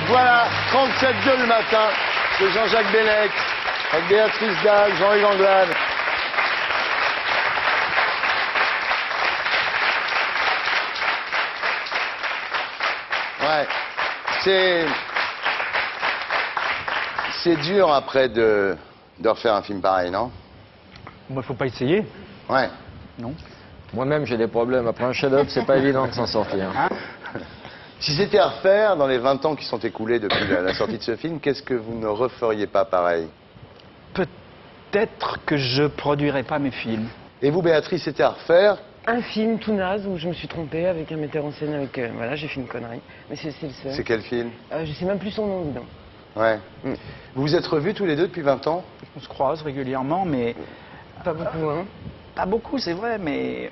Voilà, 37-2 le matin, de Jean-Jacques Bellec, avec Béatrice Dalle, Jean-Yves Anglade. Ouais, c'est dur après de refaire un film pareil, non? Moi, faut pas essayer. Ouais. Non. Moi-même, j'ai des problèmes. Après un chef-d'œuvre, c'est pas évident de s'en sortir. Hein? Si c'était à refaire dans les 20 ans qui sont écoulés depuis la sortie de ce film, qu'est-ce que vous ne referiez pas pareil? Peut-être que je produirais pas mes films. Et vous, Béatrice, c'était à refaire? Un film tout naze où je me suis trompée avec un metteur en scène avec... voilà, j'ai fait une connerie. Mais c'est le seul. C'est quel film? Je sais même plus son nom, dis donc. Ouais. Vous vous êtes revus tous les deux depuis 20 ans? On se croise régulièrement, mais Pas beaucoup, hein. pas beaucoup, c'est vrai, mais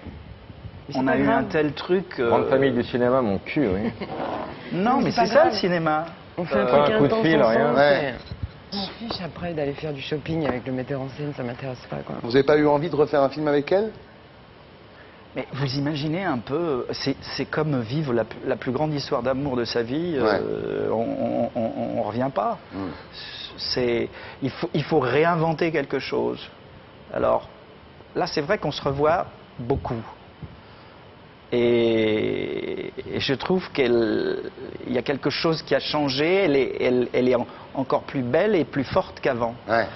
c'est on pas a eu grave. un tel truc. Grande famille du cinéma, mon cul, oui. Non, mais c'est pas c'est ça grave. le cinéma. On fait un Pas truc un coup de intense fil, ensemble, rien. Ouais. Je m'en fiche après d'aller faire du shopping avec le metteur en scène, ça m'intéresse pas, quoi. Vous n'avez pas eu envie de refaire un film avec elle? Mais vous imaginez un peu, c'est comme vivre la plus grande histoire d'amour de sa vie. Ouais. On revient pas. Il faut réinventer quelque chose. Alors là, c'est vrai qu'on se revoit beaucoup. Et je trouve qu'il y a quelque chose qui a changé. Elle est encore plus belle et plus forte qu'avant. Ouais.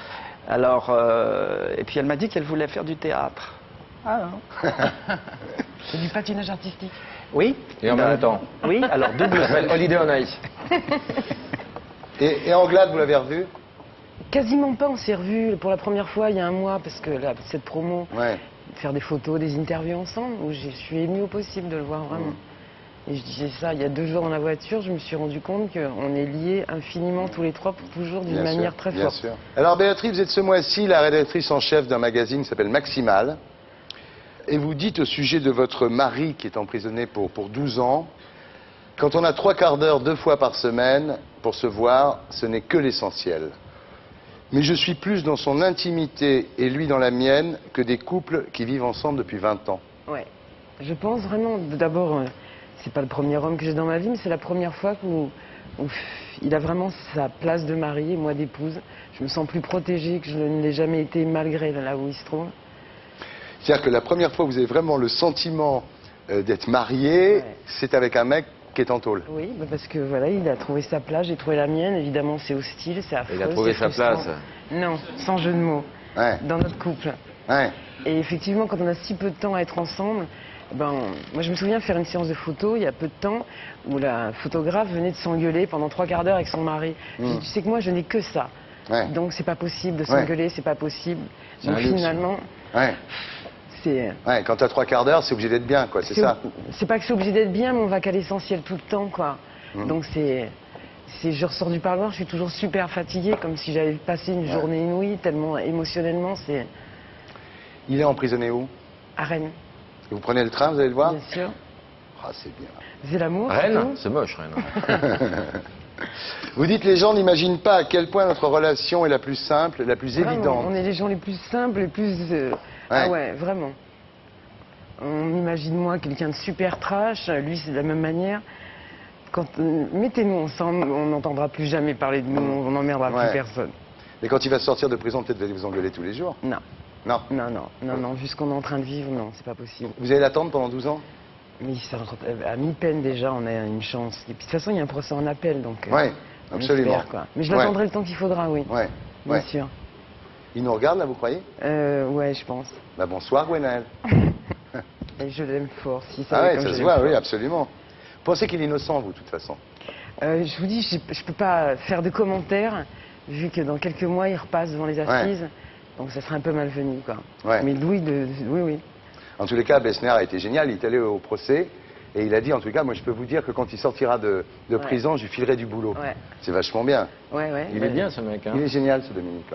Alors, et puis elle m'a dit qu'elle voulait faire du théâtre. Ah non. C'est du patinage artistique. Oui. Et en même temps. Oui, alors double. Ça s'appelle Holiday on Ice. Et Anglade, vous l'avez revu? Quasiment pas, on s'est revus pour la première fois il y a un mois, parce que là, cette promo, Ouais. faire des photos, des interviews ensemble, où je suis émue au possible de le voir vraiment. Et je disais ça, il y a 2 jours dans la voiture, je me suis rendu compte qu'on est liés infiniment tous les trois pour toujours d'une Bien manière sûr, très bien forte. sûr. Alors Béatrice, vous êtes ce mois-ci la rédactrice en chef d'un magazine qui s'appelle Maximal. Et vous dites au sujet de votre mari qui est emprisonné pour 12 ans, quand on a 3/4 d'heure 2 fois par semaine pour se voir, ce n'est que l'essentiel. Mais je suis plus dans son intimité et lui dans la mienne que des couples qui vivent ensemble depuis 20 ans. Ouais. Je pense vraiment, d'abord, c'est pas le premier homme que j'ai dans ma vie, mais c'est la première fois où il a vraiment sa place de mari et moi d'épouse. Je me sens plus protégée que je ne l'ai jamais été malgré là où il se trouve. C'est-à-dire que la première fois où vous avez vraiment le sentiment d'être marié, Ouais. c'est avec un mec qui est en tôle. Oui, bah parce que voilà, il a trouvé sa place, j'ai trouvé la mienne. Évidemment, c'est hostile, c'est affreux. Il a trouvé c'est sa frustrant. place. Non, sans jeu de mots. Ouais. Dans notre couple. Ouais. Et effectivement, quand on a si peu de temps à être ensemble, moi je me souviens faire une séance de photos il y a peu de temps où la photographe venait de s'engueuler pendant 3/4 d'heure avec son mari. Je dis, tu sais que moi je n'ai que ça. Ouais. Donc c'est pas possible de s'engueuler, c'est pas possible. C'est Donc un luxe. finalement, Ouais. c'est... Ouais, quand t'as 3/4 d'heure, c'est obligé d'être bien, quoi, c'est ça. C'est pas que c'est obligé d'être bien, mais on va qu'à l'essentiel tout le temps, quoi. Donc je ressors du parloir, je suis toujours super fatiguée, comme si j'avais passé une journée inouïe, tellement émotionnellement, c'est Il est emprisonné où? à Rennes, Et vous prenez le train, vous allez le voir? bien sûr. Ah, c'est bien. C'est l'amour. Rennes, c'est moche, Rennes. Vous dites les gens n'imaginent pas à quel point notre relation est la plus simple, la plus Vraiment, évidente. on est les gens les plus simples, les plus... Ah ouais, vraiment. On imagine moi quelqu'un de super trash, lui c'est de la même manière. Mettez-nous ensemble, on n'entendra plus jamais parler de nous, on n'emmerdera Ouais. plus personne. Mais quand il va sortir de prison, peut-être vous allez vous engueuler tous les jours. Non, Non. non, vu ce qu'on est en train de vivre, non, c'est pas possible. Vous allez l'attendre pendant 12 ans? Mais à mi-peine déjà, on a une chance. Et puis de toute façon, il y a un procès en appel, donc... Ouais, on absolument. espère, quoi. Mais je l'attendrai le temps qu'il faudra, oui. Ouais, Bien ouais. sûr. Il nous regarde là, vous croyez? Ouais, je pense. Bah bonsoir, Gwenaël. Et je l'aime fort, si ça Ah va ouais, comme ça je se l'aime voit, fort. oui, absolument. Vous pensez qu'il est innocent, vous, de toute façon? Je vous dis, je peux pas faire de commentaires, vu que dans quelques mois, il repasse devant les assises. Donc ça serait un peu malvenu, quoi. Ouais. Mais oui, oui. En tous les cas, Bessner a été génial. Il est allé au procès et il a dit, en tout cas, moi je peux vous dire que quand il sortira de prison, je lui filerai du boulot. Ouais. C'est vachement bien. Ouais. Il est bien, ce mec. Hein. Il est génial, ce Dominique.